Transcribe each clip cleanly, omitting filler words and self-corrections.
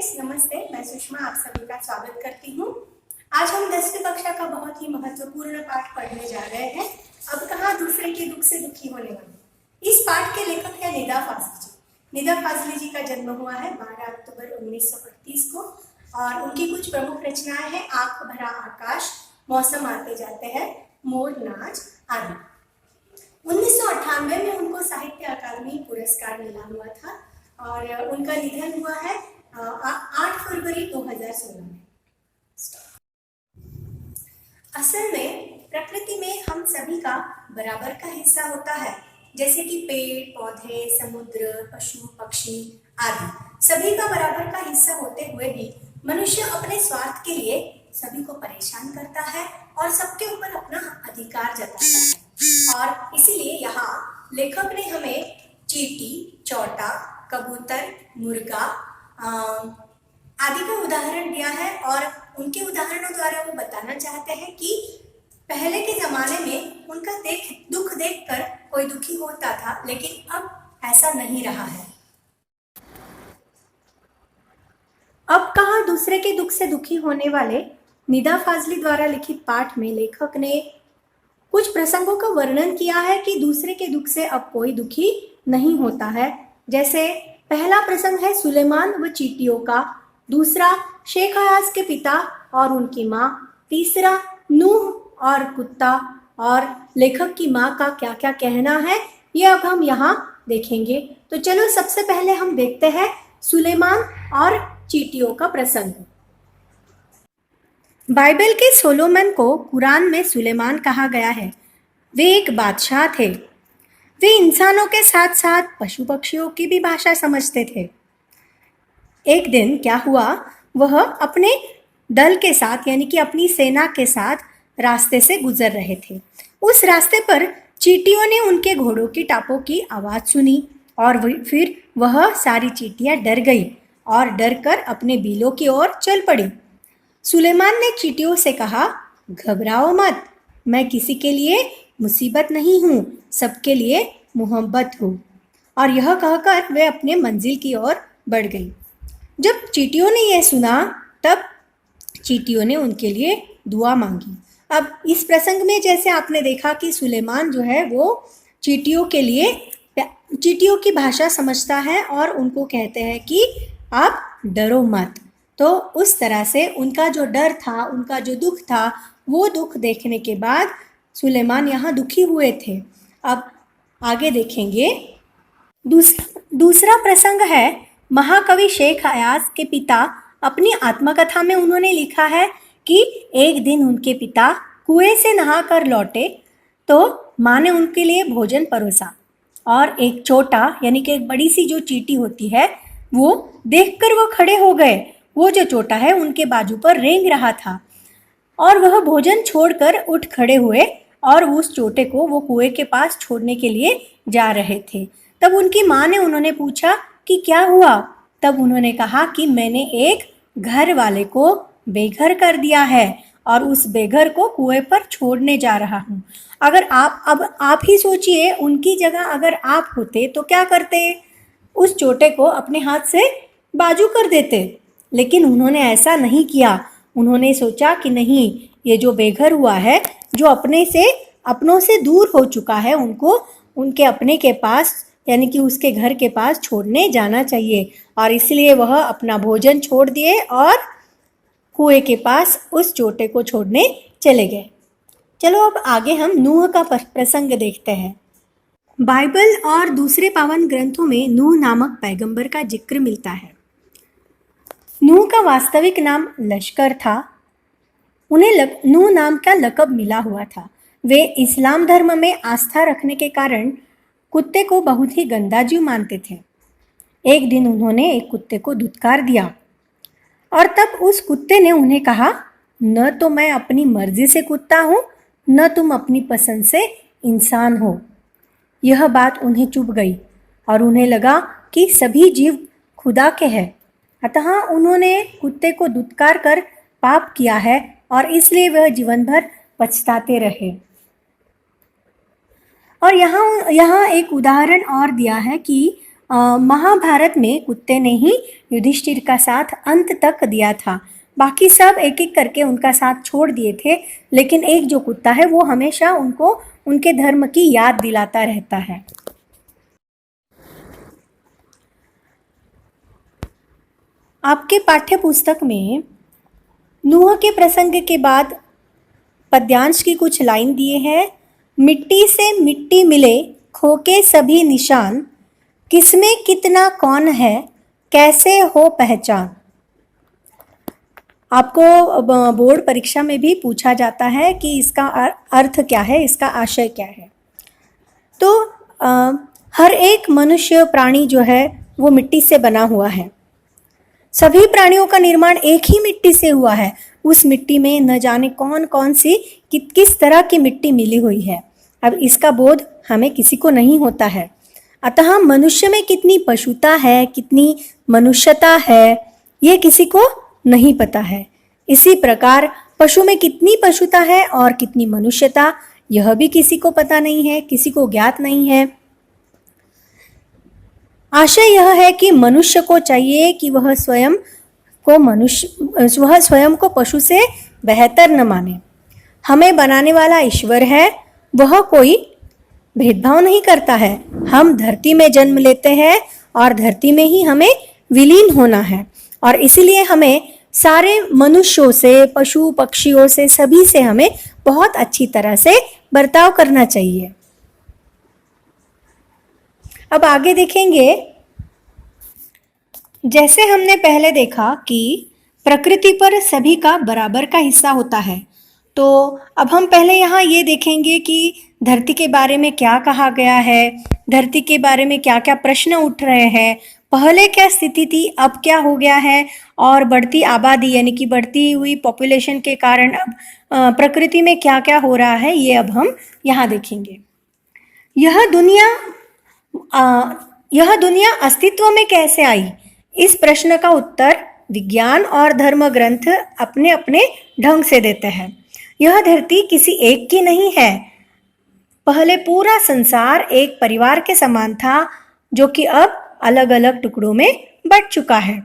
Friends, नमस्ते। मैं सुषमा आप सभी का स्वागत करती हूँ। आज हम 10वीं कक्षा का बहुत ही महत्वपूर्ण पाठ पढ़ने जा रहे हैं। अब कहाँ दूसरे के दुख से दुखी होने वाले। इस पाठ के लेखक है निदा फाजली जी। निदा फाजली जी का जन्म हुआ है 12 अक्टूबर 1935 को और उनकी कुछ प्रमुख रचनाएं हैं आंख भरा आकाश, मौसम आते जाते हैं, मोर नाच आदि। 1998 में उनको साहित्य अकादमी पुरस्कार मिला हुआ था और उनका निधन हुआ है 8 फरवरी 2016 में। असल में प्रकृति में हम सभी का बराबर का हिस्सा होता है, जैसे कि पेड़ पौधे, समुद्र, पशु पक्षी आदि सभी का बराबर का हिस्सा होते हुए भी मनुष्य अपने स्वार्थ के लिए सभी को परेशान करता है और सबके ऊपर अपना अधिकार जताता है। और इसीलिए यहाँ लेखक ने हमें चींटी, चौटा, कबूतर, मुर्गा आदि का उदाहरण दिया है और उनके उदाहरणों द्वारा वो बताना चाहते हैं कि पहले के जमाने में उनका दुख देखकर कोई दुखी होता था, लेकिन अब ऐसा नहीं रहा है। अब कहाँ दूसरे के दुख से दुखी होने वाले निदा फाजली द्वारा लिखित पाठ में लेखक ने कुछ प्रसंगों का वर्णन किया है कि दूसरे के दुख से अब कोई दुखी नहीं होता है। जैसे पहला प्रसंग है सुलेमान व चींटियों का, दूसरा शेख अयाज के पिता और उनकी माँ, तीसरा नूह और कुत्ता, और लेखक की माँ का क्या क्या कहना है ये अब हम यहाँ देखेंगे। तो चलो सबसे पहले हम देखते हैं सुलेमान और चींटियों का प्रसंग। बाइबल के सोलोमन को कुरान में सुलेमान कहा गया है। वे एक बादशाह थे। वे इंसानों के साथ साथ पशु पक्षियों की भी भाषा समझते थे। एक दिन क्या हुआ, वह अपने दल के साथ यानी कि अपनी सेना के साथ रास्ते से गुजर रहे थे। उस रास्ते पर चींटियों ने उनके घोड़ों की टापों की आवाज़ सुनी और फिर वह सारी चींटियां डर गई और डर कर अपने बिलों की ओर चल पड़ी। सुलेमान ने चींटियों से कहा, घबराओ मत, मैं किसी के लिए मुसीबत नहीं हूँ, सबके लिए मोहब्बत हूँ। और यह कहकर वे अपने मंजिल की ओर बढ़ गई। जब चींटियों ने यह सुना तब चींटियों ने उनके लिए दुआ मांगी। अब इस प्रसंग में जैसे आपने देखा कि सुलेमान जो है वो चींटियों के लिए चींटियों की भाषा समझता है और उनको कहते हैं कि आप डरो मत। तो उस तरह से उनका जो डर था, उनका जो दुख था, वो दुख देखने के बाद सुलेमान यहाँ दुखी हुए थे। अब आगे देखेंगे। दूसरा प्रसंग है महाकवि शेख अयाज के पिता। अपनी आत्मकथा में उन्होंने लिखा है कि एक दिन उनके पिता कुएं से नहाकर लौटे तो माँ ने उनके लिए भोजन परोसा और एक चोटा यानी कि एक बड़ी सी जो चींटी होती है वो देखकर वो खड़े हो गए। वो जो चोटा है उनके बाजू पर रेंग रहा था और वह भोजन छोड़कर उठ खड़े हुए और उस चोटे को वो कुएं के पास छोड़ने के लिए जा रहे थे। तब उनकी माँ ने उन्होंने पूछा कि क्या हुआ। तब उन्होंने कहा कि मैंने एक घर वाले को बेघर कर दिया है और उस बेघर को कुएं पर छोड़ने जा रहा हूँ। अगर आप ही सोचिए, उनकी जगह अगर आप होते तो क्या करते? उस चोटे को अपने हाथ से बाजू कर देते, लेकिन उन्होंने ऐसा नहीं किया। उन्होंने सोचा कि नहीं, ये जो बेघर हुआ है, जो अपनों से दूर हो चुका है, उनको उनके अपने के पास यानी कि उसके घर के पास छोड़ने जाना चाहिए। और इसलिए वह अपना भोजन छोड़ दिए और कुएं के पास उस चोटे को छोड़ने चले गए। चलो अब आगे हम नूह का प्रसंग देखते हैं। बाइबल और दूसरे पावन ग्रंथों में नूह नामक पैगंबर का जिक्र मिलता है। नूह का वास्तविक नाम लश्कर था। उन्हें नूह नाम का लक़ब मिला हुआ था। वे इस्लाम धर्म में आस्था रखने के कारण कुत्ते को बहुत ही गंदा जीव मानते थे। एक दिन उन्होंने एक कुत्ते को धुतकार दिया और तब उस कुत्ते ने उन्हें कहा, न तो मैं अपनी मर्जी से कुत्ता हूँ, न तुम अपनी पसंद से इंसान हो। यह बात उन्हें चुभ गई और उन्हें लगा कि सभी जीव खुदा के हैं। अतः उन्होंने कुत्ते को धुतकार कर पाप किया है और इसलिए वह जीवन भर पछताते रहे। और यहाँ एक उदाहरण और दिया है कि महाभारत में कुत्ते ने ही युधिष्ठिर का साथ अंत तक दिया था। बाकी सब एक एक करके उनका साथ छोड़ दिए थे, लेकिन एक जो कुत्ता है वो हमेशा उनको उनके धर्म की याद दिलाता रहता है। आपके पाठ्य पुस्तक में नूह के प्रसंग के बाद पद्यांश की कुछ लाइन दिए हैं। मिट्टी से मिट्टी मिले खोके सभी निशान, किसमें कितना कौन है कैसे हो पहचान। आपको बोर्ड परीक्षा में भी पूछा जाता है कि इसका अर्थ क्या है, इसका आशय क्या है। तो हर एक मनुष्य प्राणी जो है वो मिट्टी से बना हुआ है। सभी प्राणियों का निर्माण एक ही मिट्टी से हुआ है। उस मिट्टी में न जाने कौन कौन सी किस तरह की मिट्टी मिली हुई है। अब इसका बोध हमें किसी को नहीं होता है। अतः मनुष्य में कितनी पशुता है, कितनी मनुष्यता है, ये किसी को नहीं पता है। इसी प्रकार पशु में कितनी पशुता है और कितनी मनुष्यता, यह भी किसी को पता नहीं है, किसी को ज्ञात नहीं है। आशय यह है कि मनुष्य को चाहिए कि वह स्वयं को पशु से बेहतर न माने। हमें बनाने वाला ईश्वर है, वह कोई भेदभाव नहीं करता है। हम धरती में जन्म लेते हैं और धरती में ही हमें विलीन होना है, और इसीलिए हमें सारे मनुष्यों से, पशु पक्षियों से, सभी से हमें बहुत अच्छी तरह से बर्ताव करना चाहिए। अब आगे देखेंगे, जैसे हमने पहले देखा कि प्रकृति पर सभी का बराबर का हिस्सा होता है, तो अब हम पहले यहाँ ये देखेंगे कि धरती के बारे में क्या कहा गया है, धरती के बारे में क्या क्या प्रश्न उठ रहे हैं, पहले क्या स्थिति थी, अब क्या हो गया है, और बढ़ती आबादी यानी कि बढ़ती हुई पॉपुलेशन के कारण अब प्रकृति में क्या क्या हो रहा है, ये अब हम यहाँ देखेंगे। यह दुनिया अस्तित्व में कैसे आई, इस प्रश्न का उत्तर विज्ञान और धर्म ग्रंथ अपने अपने ढंग से देते हैं। यह धरती किसी एक की नहीं है। पहले पूरा संसार एक परिवार के समान था, जो कि अब अलग अलग टुकड़ों में बंट चुका है।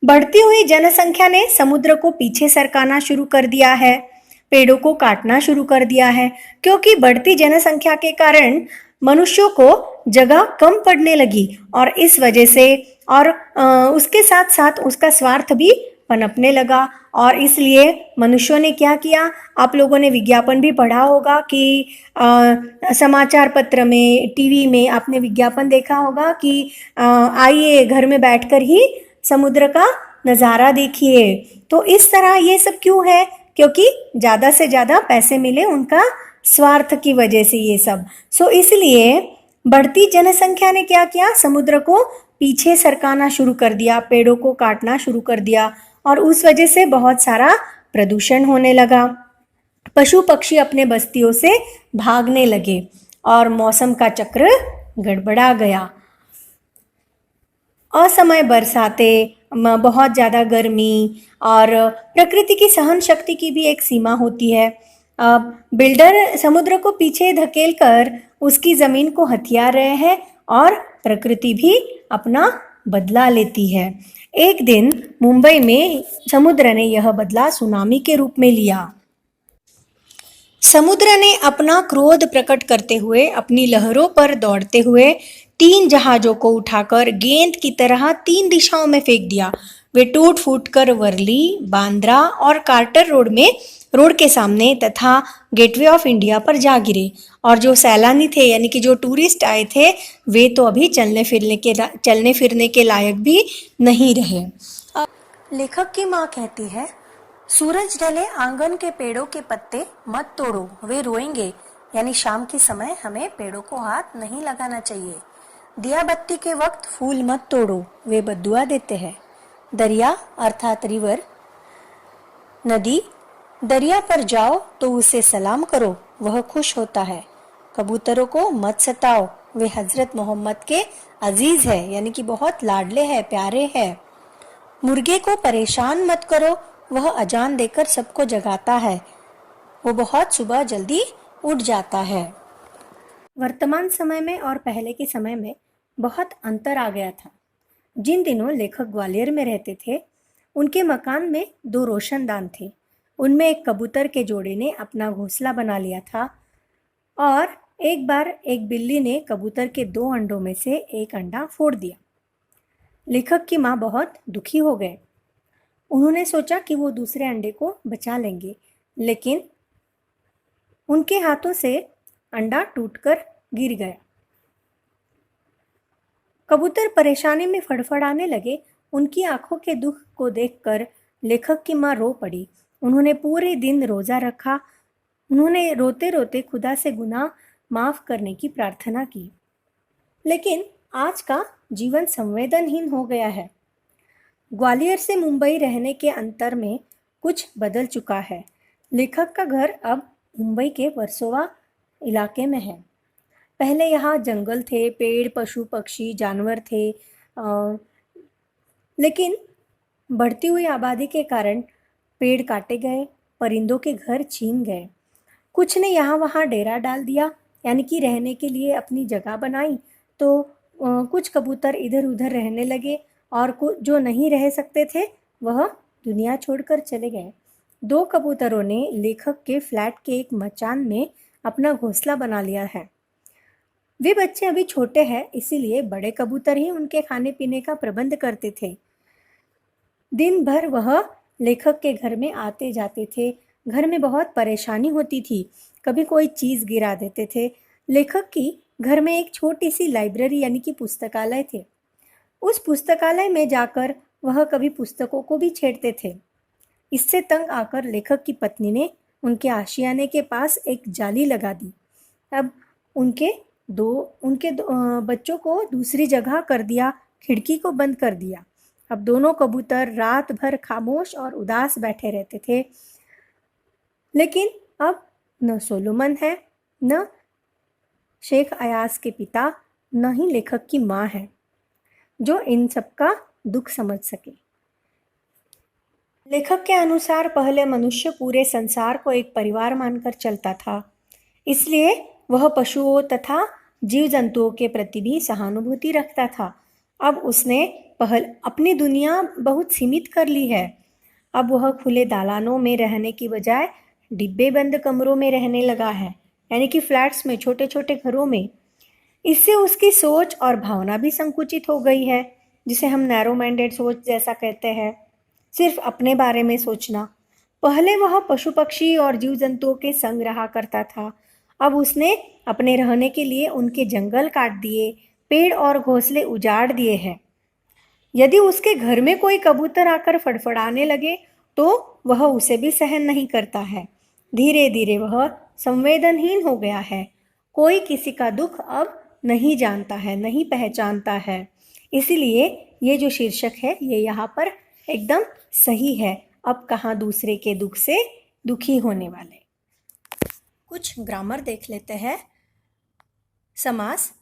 बढ़ती हुई जनसंख्या ने समुद्र को पीछे सरकाना शुरू कर दिया है, पेड़ों को काटना शुरू कर दिया है, क्योंकि बढ़ती जनसंख्या के कारण मनुष्यों को जगह कम पड़ने लगी, और इस वजह से और उसके साथ साथ उसका स्वार्थ भी पनपने लगा। और इसलिए मनुष्यों ने क्या किया, आप लोगों ने विज्ञापन भी पढ़ा होगा कि समाचार पत्र में, टीवी में आपने विज्ञापन देखा होगा कि आइए घर में बैठकर ही समुद्र का नज़ारा देखिए। तो इस तरह ये सब क्यों है, क्योंकि ज़्यादा से ज़्यादा पैसे मिले, उनका स्वार्थ की वजह से ये सब। सो इसलिए बढ़ती जनसंख्या ने क्या किया, समुद्र को पीछे सरकाना शुरू कर दिया, पेड़ों को काटना शुरू कर दिया, और उस वजह से बहुत सारा प्रदूषण होने लगा। पशु पक्षी अपने बस्तियों से भागने लगे और मौसम का चक्र गड़बड़ा गया। असमय बरसातें, बहुत ज़्यादा गर्मी, और प्रकृति की सहन शक्ति की भी एक सीमा होती है। बिल्डर समुद्र को पीछे धकेलकर उसकी ज़मीन को हथिया रहे हैं, और प्रकृति भी अपना बदला लेती है। एक दिन मुंबई में समुद्र ने यह बदला सुनामी के रूप में लिया। समुद्र ने अपना क्रोध प्रकट करते हुए अपनी लहरों पर दौड़ते हुए 3 जहाज़ों को उठाकर गेंद की तरह 3 दिशाओं में फेंक दिया। वे टूट फूट कर वर्ली, बांद्रा और कार्टर रोड के सामने तथा गेटवे ऑफ इंडिया पर जा गिरे, और जो सैलानी थे यानी कि जो टूरिस्ट आए थे, वे तो अभी चलने फिरने के लायक भी नहीं रहे। लेखक की माँ कहती है, सूरज ढले आंगन के पेड़ों के पत्ते मत तोड़ो, वे रोएंगे। यानी शाम के समय हमें पेड़ों को हाथ नहीं लगाना चाहिए। दिया बत्ती के वक्त फूल मत तोड़ो, वे बद्दुआ देते हैं। दरिया अर्थात रिवर, नदी, दरिया पर जाओ तो उसे सलाम करो, वह खुश होता है। कबूतरों को मत सताओ, वे हजरत मोहम्मद के अजीज है, यानी कि बहुत लाडले हैं, प्यारे हैं। मुर्गे को परेशान मत करो, वह अजान देकर सबको जगाता है, वो बहुत सुबह जल्दी उठ जाता है। वर्तमान समय में और पहले के समय में बहुत अंतर आ गया था। जिन दिनों लेखक ग्वालियर में रहते थे, उनके मकान में 2 रोशनदान थे। उनमें एक कबूतर के जोड़े ने अपना घोंसला बना लिया था और एक बार एक बिल्ली ने कबूतर के 2 अंडों में से एक अंडा फोड़ दिया। लेखक की माँ बहुत दुखी हो गए। उन्होंने सोचा कि वो दूसरे अंडे को बचा लेंगे, लेकिन उनके हाथों से अंडा टूटकर गिर गया। कबूतर परेशानी में फड़फड़ाने लगे। उनकी आंखों के दुख को देखकर लेखक की माँ रो पड़ी। उन्होंने पूरे दिन रोजा रखा। उन्होंने रोते रोते खुदा से गुनाह माफ करने की प्रार्थना की। लेकिन आज का जीवन संवेदनहीन हो गया है। ग्वालियर से मुंबई रहने के अंतर में कुछ बदल चुका है। लेखक का घर अब मुंबई के वर्सोवा इलाके में है। पहले यहाँ जंगल थे, पेड़, पशु पक्षी, जानवर थे, लेकिन बढ़ती हुई आबादी के कारण पेड़ काटे गए, परिंदों के घर छीन गए। कुछ ने यहाँ वहाँ डेरा डाल दिया, यानी कि रहने के लिए अपनी जगह बनाई। तो कुछ कबूतर इधर उधर रहने लगे और जो नहीं रह सकते थे वह दुनिया छोड़कर चले गए। 2 कबूतरों ने लेखक के फ्लैट के एक मचान में अपना घोंसला बना लिया है। वे बच्चे अभी छोटे हैं, इसीलिए बड़े कबूतर ही उनके खाने पीने का प्रबंध करते थे। दिन भर वह लेखक के घर में आते जाते थे। घर में बहुत परेशानी होती थी, कभी कोई चीज़ गिरा देते थे। लेखक की घर में एक छोटी सी लाइब्रेरी यानी कि पुस्तकालय थे। उस पुस्तकालय में जाकर वह कभी पुस्तकों को भी छेड़ते थे। इससे तंग आकर लेखक की पत्नी ने उनके आशियाने के पास एक जाली लगा दी। अब उनके दो बच्चों को दूसरी जगह कर दिया, खिड़की को बंद कर दिया। अब दोनों कबूतर रात भर खामोश और उदास बैठे रहते थे। लेकिन अब न सोलोमन है, न शेख अयाज के पिता, न ही लेखक की माँ है जो इन सबका दुख समझ सके। लेखक के अनुसार पहले मनुष्य पूरे संसार को एक परिवार मानकर चलता था, इसलिए वह पशुओं तथा जीव जंतुओं के प्रति भी सहानुभूति रखता था। अब उसने अपनी दुनिया बहुत सीमित कर ली है। अब वह खुले दालानों में रहने की बजाय डिब्बे बंद कमरों में रहने लगा है, यानी कि फ्लैट्स में, छोटे छोटे घरों में। इससे उसकी सोच और भावना भी संकुचित हो गई है, जिसे हम नैरो माइंडेड सोच जैसा कहते हैं, सिर्फ अपने बारे में सोचना। पहले वह पशु पक्षी और जीव जंतुओं के संग रहा करता था। अब उसने अपने रहने के लिए उनके जंगल काट दिए, पेड़ और घोंसले उजाड़ दिए हैं। यदि उसके घर में कोई कबूतर आकर फड़फड़ाने लगे तो वह उसे भी सहन नहीं करता है। धीरे धीरे वह संवेदनहीन हो गया है। कोई किसी का दुख अब नहीं जानता है, नहीं पहचानता है। इसीलिए ये जो शीर्षक है ये यहाँ पर एकदम सही है। अब कहाँ दूसरे के दुख से दुखी होने वाले। कुछ ग्रामर देख लेते हैं। समास।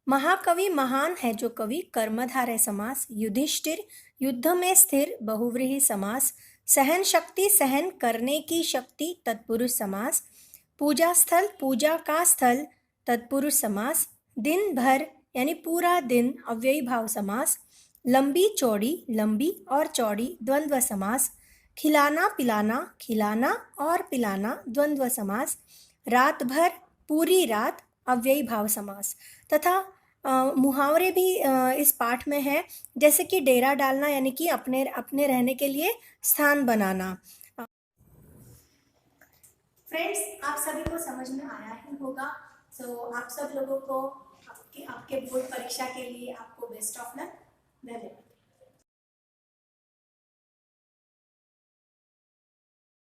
महाकवि महान है जो कवि, कर्मधारय है समास। युधिष्ठिर, युद्ध में स्थिर, बहुव्रीहि समास। सहन शक्ति, सहन करने की शक्ति, तत्पुरुष समास। पूजा स्थल, पूजा का स्थल, तत्पुरुष समास। दिन भर यानी पूरा दिन, अव्ययी भाव समास। लंबी चौड़ी, लंबी और चौड़ी, द्वंद्व समास। खिलाना पिलाना, खिलाना और पिलाना, द्वंद्व समास। रात भर, पूरी रात, अव्ययी भाव समास। तथा मुहावरे भी इस पाठ में है, जैसे कि डेरा डालना यानी कि अपने अपने रहने के लिए स्थान बनाना। फ्रेंड्स, आप सभी को समझ में आया ही होगा। सो आप सब लोगों को आपके बोर्ड परीक्षा के लिए आपको बेस्ट ऑफ लक।